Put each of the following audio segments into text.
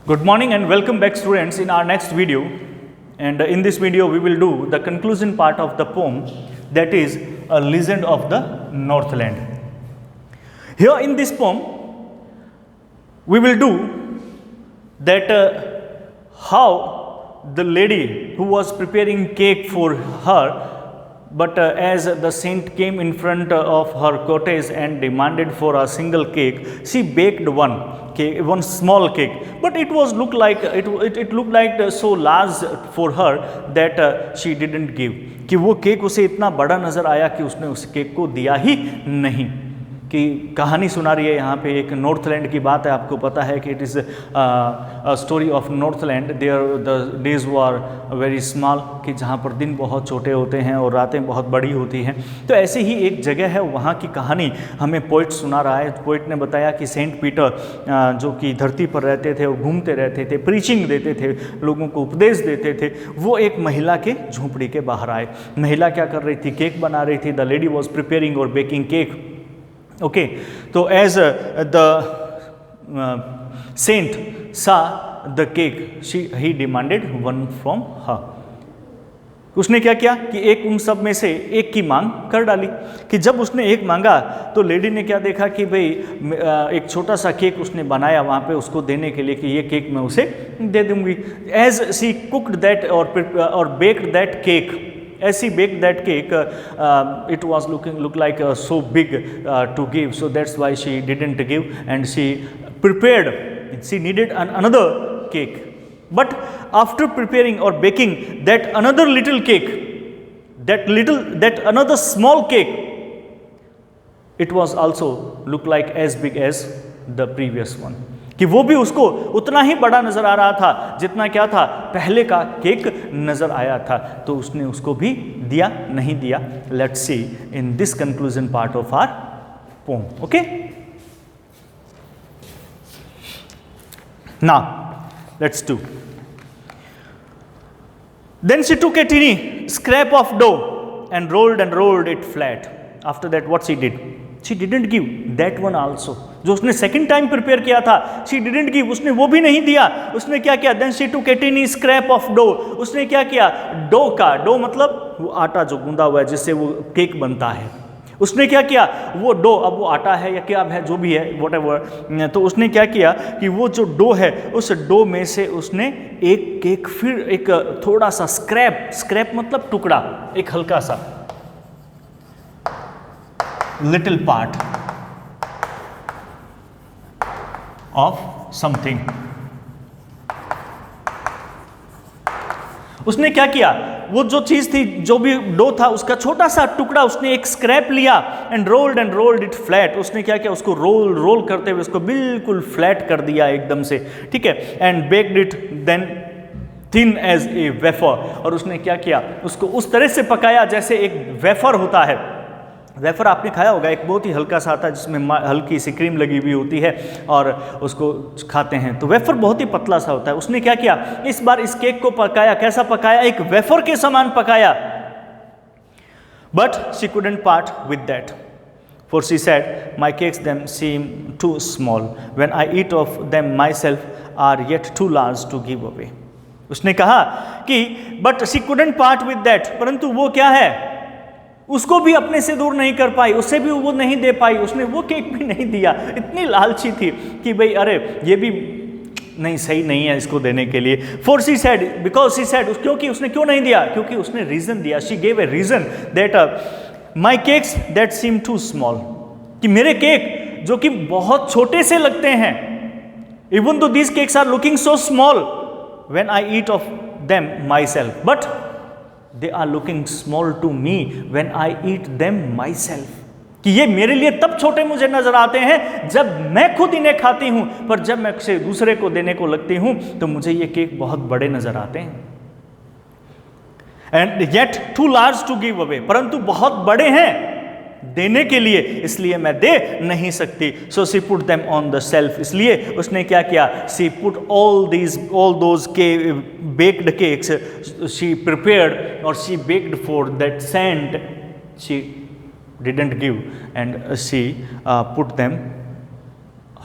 Good morning and welcome back, students, in our next video. And in this video we will do the conclusion part of the poem, that is a legend of the Northland. Here in this poem we will do that how the lady who was preparing cake for her, but as the saint came in front of her cottage and demanded for a single cake, she baked one small cake, but it was looked like it looked like so large for her that she didn't give, कि वो cake उसे इतना बड़ा नज़र आया कि उसने उस केक को दिया ही नहीं. कि कहानी सुना रही है यहाँ पे एक नॉर्थलैंड की बात है. आपको पता है कि it is story of Northland. There the days were very small, कि जहाँ पर दिन बहुत छोटे होते हैं और रातें बहुत बड़ी होती हैं. तो ऐसे ही एक जगह है, वहाँ की कहानी हमें पोइट सुना रहा है. पोइट ने बताया कि सेंट पीटर जो कि धरती पर रहते थे, वो घूमते रहते थे, प्रीचिंग देते थे, लोगों को उपदेश देते थे. वो एक महिला के झोंपड़ी के बाहर आए. महिला क्या कर रही थी? केक बना रही थी. द लेडी वॉज प्रिपेयरिंग और baking cake. Okay, so as the saint saw the cake, he demanded one from her. उसने क्या किया कि एक उन सब में से एक की मांग कर डाली. कि जब उसने एक मांगा तो लेडी ने क्या देखा कि भाई एक छोटा सा केक उसने बनाया वहाँ पे उसको देने के लिए, कि ये केक मैं उसे दे दूँगी. एज शी कुकड दैट और baked that cake, as she baked that cake, it was look like so big to give, so that's why she didn't give, and she prepared. She needed another cake, but after preparing or baking that another little cake, that another small cake, it was also look like as big as the previous one. कि वो भी उसको उतना ही बड़ा नज़र आ रहा था जितना क्या था, पहले का केक नज़र आया था. तो उसने उसको भी दिया नहीं दिया. Let's see in this conclusion part of our poem. Okay, now let's do. Then she took a tiny scrap of dough and rolled it flat. After that what she did? She didn't give that one also. जो उसने second time prepare किया था, she didn't give, उसने वो भी नहीं दिया. उसने क्या किया? Then she took a teeny scrap of dough. उसने क्या किया? डो मतलब वो आटा जो गूंदा हुआ है जिससे वो केक बनता है. उसने क्या किया? वो डो, अब वो आटा है या क्या है, जो भी है व्हाटएवर, तो उसने क्या किया कि वो जो डो है उस डो में से उसने एक केक, फिर एक थोड़ा सा स्क्रैप मतलब टुकड़ा, एक हल्का सा little part of something. उसने क्या किया? वो जो चीज थी, जो भी डो था, उसका छोटा सा टुकड़ा उसने एक स्क्रैप लिया एंड रोल्ड इट फ्लैट. उसने क्या किया? उसको रोल करते हुए उसको बिल्कुल फ्लैट कर दिया एकदम से. ठीक है. And baked it then thin as a wafer. और उसने क्या किया? उसको उस तरह से पकाया जैसे एक वेफर होता है. वेफर आपने खाया होगा, एक बहुत ही हल्का सा आता है जिसमें हल्की सी क्रीम लगी हुई होती है और उसको खाते हैं. तो वेफर बहुत ही पतला सा होता है. उसने क्या किया? इस बार इस केक को पकाया. कैसा पकाया? एक वेफर के समान पकाया. But she couldn't part with that, for she said my cakes them seem too small, when I eat of them myself are yet too large to give away. उसने कहा कि but she couldn't part with that, परंतु वो क्या है, उसको भी अपने से दूर नहीं कर पाई, उससे भी वो नहीं दे पाई. उसने वो केक भी नहीं दिया. इतनी लालची थी कि भाई अरे ये भी नहीं, सही नहीं है इसको देने के लिए. For she said, because she said, क्योंकि उसने क्यों नहीं दिया? क्योंकि उसने रीजन दिया. She gave a reason that my cakes that seem too small, कि मेरे केक जो कि बहुत छोटे से लगते हैं, even though these cakes are looking so small when I eat of them myself, but they are looking small to me when I eat them myself. कि ये मेरे लिए तब छोटे मुझे नजर आते हैं जब मैं खुद इन्हें खाती हूं, पर जब मैं इसे दूसरे को देने को लगती हूं तो मुझे ये केक बहुत बड़े नजर आते हैं. And yet too large to give away, परंतु बहुत बड़े हैं देने के लिए, इसलिए मैं दे नहीं सकती. So she put them on the shelf. इसलिए उसने क्या किया? She put all those baked cakes she prepared or she baked for that saint. She didn't give and she put them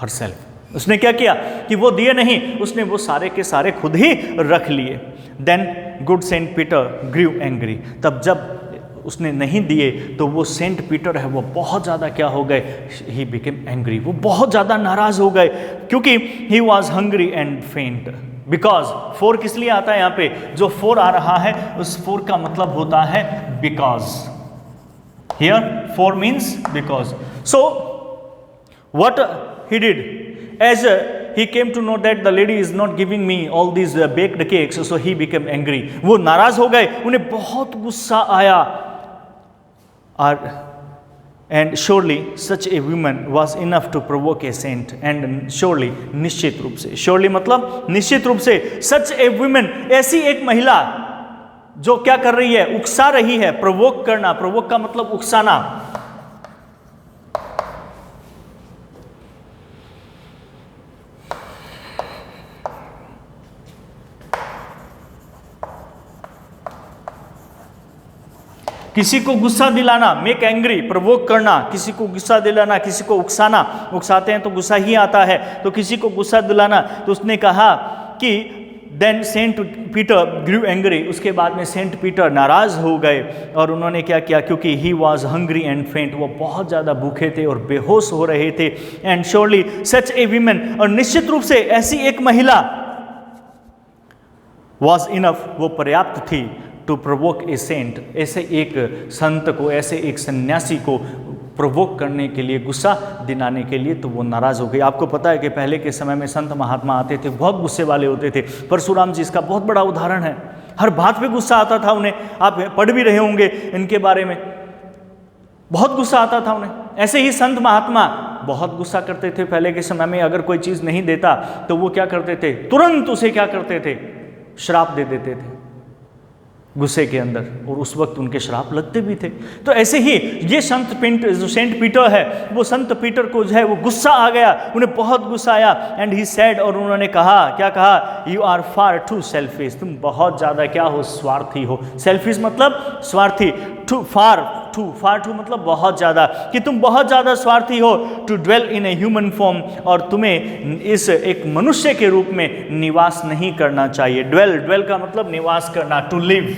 herself. उसने क्या किया कि वो दिए नहीं, उसने वो सारे के सारे खुद ही रख लिए। Then good saint Peter grew angry, तब जब उसने नहीं दिए तो वो सेंट पीटर है वो बहुत ज़्यादा क्या हो गए, ही बिकेम एंग्री, वो बहुत ज़्यादा नाराज़ हो गए, क्योंकि ही वॉज हंग्री एंड फेंट। बिकॉज, 4 किस लिए आता है यहाँ पे, जो 4 आ रहा है उस 4 का मतलब होता है because. Here 4 means because. So what he did, as he came to know that the lady is not giving me all these baked cakes, so he became angry। वो नाराज हो गए, उन्हें बहुत गुस्सा आया। And surely such a woman was enough to provoke a saint, and surely, निश्चित रूप से, surely मतलब निश्चित रूप से, such a woman, ऐसी एक महिला जो क्या कर रही है, उकसा रही है, प्रोवोक करना, प्रोवोक का मतलब उकसाना। किसी को गुस्सा दिलाना, मेक एंग्री, प्रोवोक करना, किसी को गुस्सा दिलाना, किसी को उकसाना, उकसाते हैं तो गुस्सा ही आता है, तो किसी को गुस्सा दिलाना। तो उसने कहा कि then saint Peter grew angry, उसके बाद में सेंट पीटर नाराज हो गए, और उन्होंने क्या किया, क्योंकि ही वॉज हंग्री एंड फेंट, वो बहुत ज़्यादा भूखे थे और बेहोश हो रहे थे। And surely such A women, और निश्चित रूप से ऐसी एक महिला, वॉज इनफ, वो पर्याप्त थी, टू प्रोवोक ए सेंट, ऐसे एक संत को, ऐसे एक सन्यासी को प्रोवोक करने के लिए, गुस्सा दिलाने के लिए, तो वो नाराज़ हो गई। आपको पता है कि पहले के समय में संत महात्मा आते थे, बहुत गुस्से वाले होते थे। परशुराम जी इसका बहुत बड़ा उदाहरण है, हर बात पे गुस्सा आता था उन्हें, आप पढ़ भी रहे होंगे इनके बारे में, बहुत गुस्सा आता था उन्हें। ऐसे ही संत महात्मा बहुत गुस्सा करते थे पहले के समय में, अगर कोई चीज़ नहीं देता तो वो क्या करते थे, तुरंत उसे क्या करते थे, श्राप दे देते थे गुस्से के अंदर, और उस वक्त उनके श्राप लगते भी थे। तो ऐसे ही ये जो सेंट पीटर है, वो संत पीटर को जो है वो गुस्सा आ गया, उन्हें बहुत गुस्सा आया। एंड ही सेड, और उन्होंने कहा, क्या कहा, you are far too selfish, तुम बहुत ज़्यादा क्या हो, स्वार्थी हो। सेल्फिश मतलब स्वार्थी, फार टू मतलब बहुत ज़्यादा, कि तुम बहुत ज़्यादा स्वार्थी हो। To dwell in a human form, और तुम्हें इस एक मनुष्य के रूप में निवास नहीं करना चाहिए। ड्वेल का मतलब निवास करना, टू लिव।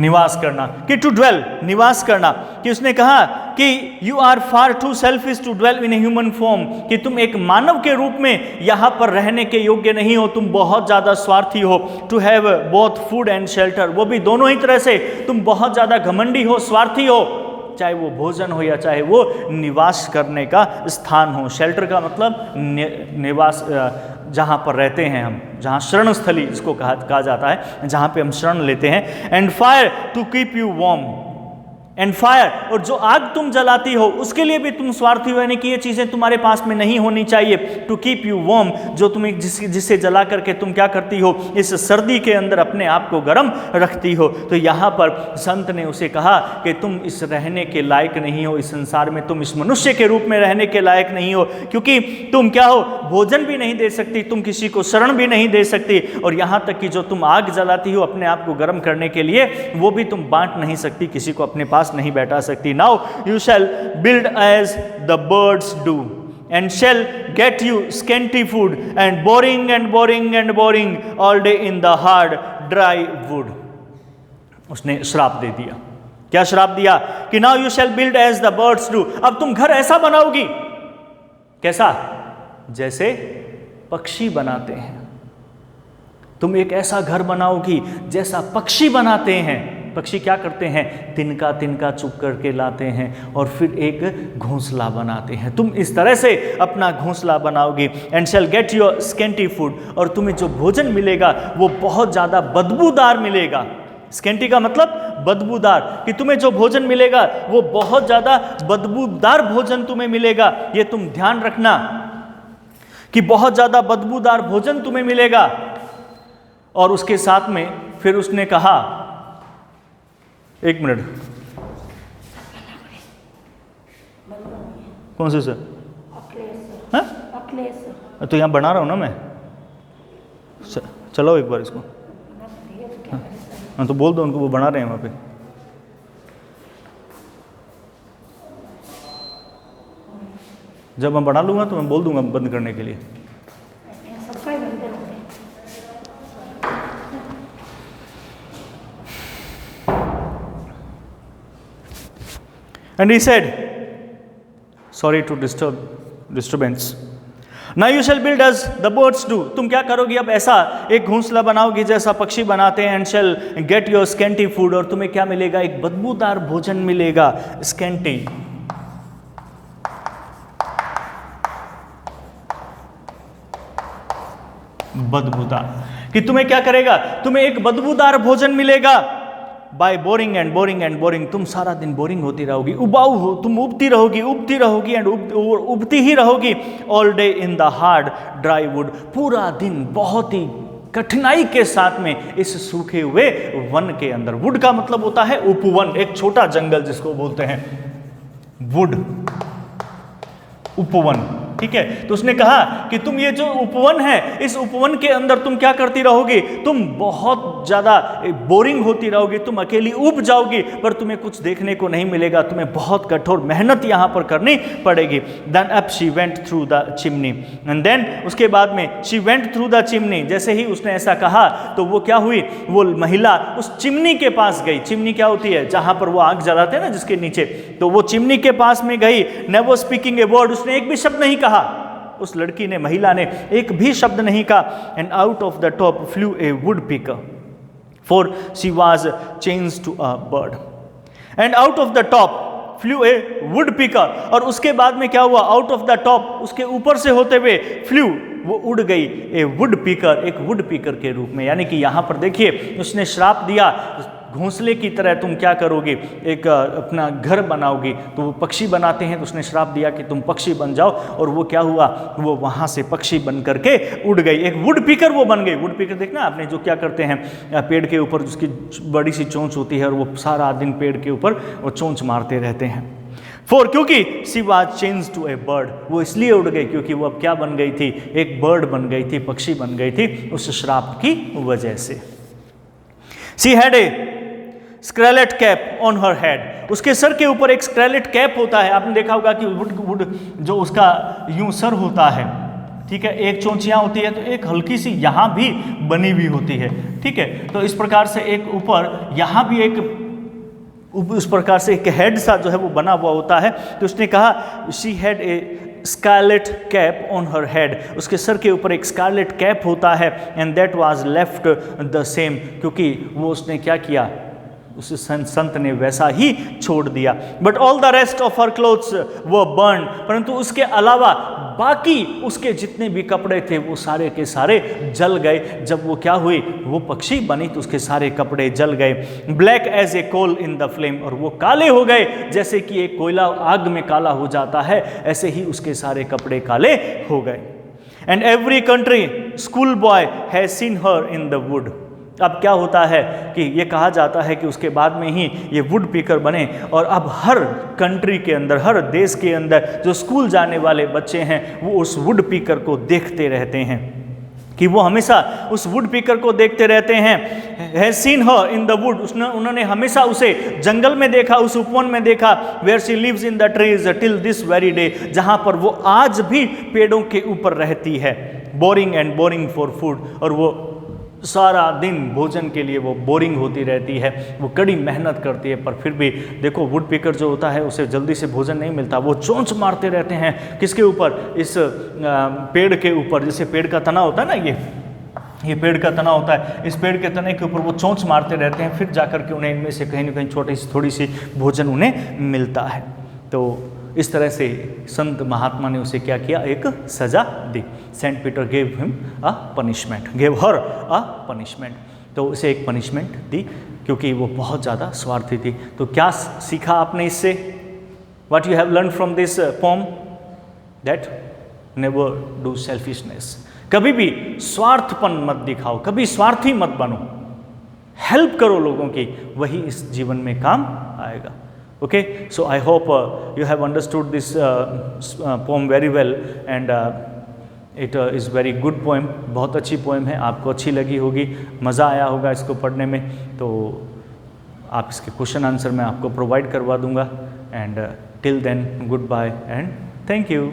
निवास करना, कि टू ड्वेल, निवास करना, कि उसने कहा कि you are far too selfish to dwell in a human form, कि तुम एक मानव के रूप में यहाँ पर रहने के योग्य नहीं हो, तुम बहुत ज़्यादा स्वार्थी हो। To have both food and shelter, वो भी दोनों ही तरह से तुम बहुत ज़्यादा घमंडी हो, स्वार्थी हो, चाहे वो भोजन हो या चाहे वो निवास करने का स्थान हो। शेल्टर का मतलब निवास, जहाँ पर रहते हैं हम, जहाँ शरण स्थली जिसको कहा जाता है, जहाँ पे हम शरण लेते हैं। And fire to keep you warm, and fire, और जो आग तुम जलाती हो उसके लिए भी तुम स्वार्थी हो, यानी कि ये चीज़ें तुम्हारे पास में नहीं होनी चाहिए। टू कीप यू वार्म, जो तुम्हें जिससे जला करके तुम क्या करती हो, इस सर्दी के अंदर अपने आप को गर्म रखती हो। तो यहाँ पर संत ने उसे कहा कि तुम इस रहने के लायक नहीं हो, इस संसार में तुम इस मनुष्य के रूप में रहने के लायक नहीं हो, क्योंकि तुम क्या हो, भोजन भी नहीं दे सकती, तुम किसी को शरण भी नहीं दे सकती, और यहाँ तक कि जो तुम आग जलाती हो अपने आप को गर्म करने के लिए, वो भी तुम बांट नहीं सकती, किसी को अपने पास नहीं बैठा सकती। Now you shall build as the birds do, and shall get you scanty food and boring and boring and boring all day in the hard dry wood। उसने श्राप दे दिया। क्या श्राप दिया कि now you shall build as the birds do, अब तुम घर ऐसा बनाओगी, कैसा, जैसे पक्षी बनाते हैं। तुम एक ऐसा घर बनाओगी जैसा पक्षी बनाते हैं। पक्षी क्या करते हैं, तिनका तिनका चुग करके लाते हैं और फिर एक घोंसला बनाते हैं। तुम इस तरह से अपना घोंसला बनाओगी। And shall get your scanty food, और तुम्हें जो भोजन मिलेगा वो बहुत ज़्यादा बदबूदार मिलेगा। स्केंटी का मतलब बदबूदार, कि तुम्हें जो भोजन मिलेगा वो बहुत ज़्यादा बदबूदार भोजन तुम्हें मिलेगा। ये तुम ध्यान रखना कि बहुत ज़्यादा बदबूदार भोजन तुम्हें मिलेगा। और उसके साथ में फिर उसने कहा, एक मिनट, कौन से सर, तो यहाँ बना रहा हूँ ना मैं, चलो एक बार इसको, हाँ तो बोल दो उनको, वो बना रहे हैं वहाँ पे। जब मैं बना लूँगा तो मैं बोल दूंगा बंद करने के लिए। And he said, sorry to disturbance. Now you shall build as the birds do. तुम क्या करोगी अब? ऐसा एक घोंसला बनाओगी जैसा पक्षी बनाते हैं। And shall get your scanty food. और तुम्हें क्या मिलेगा? एक बदबूदार भोजन मिलेगा। Scanty, बदबूदार, कि तुम्हें क्या करेगा? तुम्हें एक बदबूदार भोजन मिलेगा। By boring and boring and boring, तुम सारा दिन बोरिंग होती रहोगी, उबाऊ हो, तुम उबती रहोगी एंड उबती ही रहोगी। All day in the hard dry would, पूरा दिन बहुत ही कठिनाई के साथ में इस सूखे हुए वन के अंदर। वुड का मतलब होता है उपवन, एक छोटा जंगल जिसको बोलते हैं वुड, उपवन, ठीक है। तो उसने कहा कि तुम ये जो उपवन है, इस उपवन के अंदर तुम क्या करती रहोगी? तुम बहुत ज्यादा बोरिंग होती रहोगी, तुम अकेली उब जाओगी, पर तुम्हें कुछ देखने को नहीं मिलेगा, तुम्हें बहुत कठोर मेहनत यहां पर करनी पड़ेगी। Then up she went through the chimney, and then उसके बाद में she went through the chimney, जैसे ही उसने ऐसा कहा तो वो क्या हुई? वो महिला उस चिमनी के पास गई। चिमनी क्या होती है? जहां पर वो आग जलाते हैं ना, जिसके नीचे, तो वो चिमनी के पास में गई। नेवर स्पीकिंग ए वर्ड, उसने एक भी शब्द नहीं कहा। उस लड़की ने, महिला ने एक भी शब्द नहीं कहा। And out of the top flew a woodpecker, for she was changed to a bird. And out of the top flew a woodpecker, और उसके बाद में क्या हुआ? आउट ऑफ द टॉप, उसके ऊपर से होते हुए, फ्लू, वो उड़ गई ए वुड पिकर, एक वुड पिकर के रूप में। यानी कि यहां पर देखिए, उसने श्राप दिया, घोंसले की तरह तुम क्या करोगे? एक अपना घर बनाओगी। तो वो पक्षी बनाते हैं, तो उसने श्राप दिया कि तुम पक्षी बन जाओ, और वो क्या हुआ? वो वहां से पक्षी बन करके उड़ गई, एक वुड पिकर वो बन गई। वुड पिकर देखना आपने, जो क्या करते हैं, पेड़ के ऊपर उसकी बड़ी सी चोंच होती है, और वो सारा दिन पेड़ के ऊपर वो चोंच मारते रहते हैं। फॉर, क्योंकि she was change to a bird, वो इसलिए उड़ गई क्योंकि वो अब क्या बन गई थी? एक बर्ड बन गई थी, पक्षी बन गई थी, उस श्राप की वजह से। She had a scarlet cap on her head, उसके सर के ऊपर एक स्क्रैलेट कैप होता है। आपने देखा होगा कि वुड जो उसका यूं सर होता है, ठीक है, एक चोंचियां होती है, तो एक हल्की सी यहाँ भी बनी हुई होती है, ठीक है। तो इस प्रकार से एक ऊपर यहाँ भी एक उस प्रकार से एक हेड सा जो है वो बना हुआ होता है। तो उसने कहा she had a scarlet cap on her head, उसके सर के ऊपर एक स्कारलेट कैप होता है। And that was left the same, क्योंकि वो उसने क्या किया? उस संत ने वैसा ही छोड़ दिया। But all the rest of her clothes वो बर्न, परंतु उसके अलावा बाकी उसके जितने भी कपड़े थे वो सारे के सारे जल गए। जब वो क्या हुई? वो पक्षी बनी, तो उसके सारे कपड़े जल गए। Black as a coal in the flame, और वो काले हो गए, जैसे कि एक कोयला आग में काला हो जाता है, ऐसे ही उसके सारे कपड़े काले हो गए। And every country school boy has seen her in the wood. अब क्या होता है कि ये कहा जाता है कि उसके बाद में ही ये वुड पिकर बने, और अब हर कंट्री के अंदर, हर देश के अंदर जो स्कूल जाने वाले बच्चे हैं वो उस वुड पिकर को देखते रहते हैं, कि वो हमेशा उस वुड पिकर को देखते रहते हैं। Has seen her in the wood, उन्होंने हमेशा उसे जंगल में देखा, उस उपवन में देखा। Where she lives in the trees till this very day, जहाँ पर वो आज भी पेड़ों के ऊपर रहती है। Boring and boring for food, और वो सारा दिन भोजन के लिए वो बोरिंग होती रहती है, वो कड़ी मेहनत करती है, पर फिर भी देखो वुड पिकर जो होता है उसे जल्दी से भोजन नहीं मिलता। वो चोंच मारते रहते हैं, किसके ऊपर? इस पेड़ के ऊपर। जैसे पेड़ का तना होता है ना, ये पेड़ का तना होता है, इस पेड़ के तने के ऊपर वो चोंच मारते रहते हैं, फिर जाकर के उन्हें इनमें से कहीं ना कहीं छोटी सी थोड़ी सी भोजन उन्हें मिलता है। तो इस तरह से संत महात्मा ने उसे क्या किया? एक सजा दी। Saint Peter gave him a punishment, gave her a punishment, तो उसे एक पनिशमेंट दी, क्योंकि वो बहुत ज़्यादा स्वार्थी थी। तो क्या सीखा आपने इससे? What you have learn from this pome? That never do selfishness, कभी भी स्वार्थपन मत दिखाओ, कभी स्वार्थी मत बनो, हेल्प करो लोगों की, वही इस जीवन में काम आएगा। Okay, so I hope you have understood this poem very well, and it is very good poem, बहुत अच्छी पोएम है, आपको अच्छी लगी होगी, मज़ा आया होगा इसको पढ़ने में। तो आप इसके क्वेश्चन आंसर मैं आपको प्रोवाइड करवा दूंगा। And till then goodbye and thank you.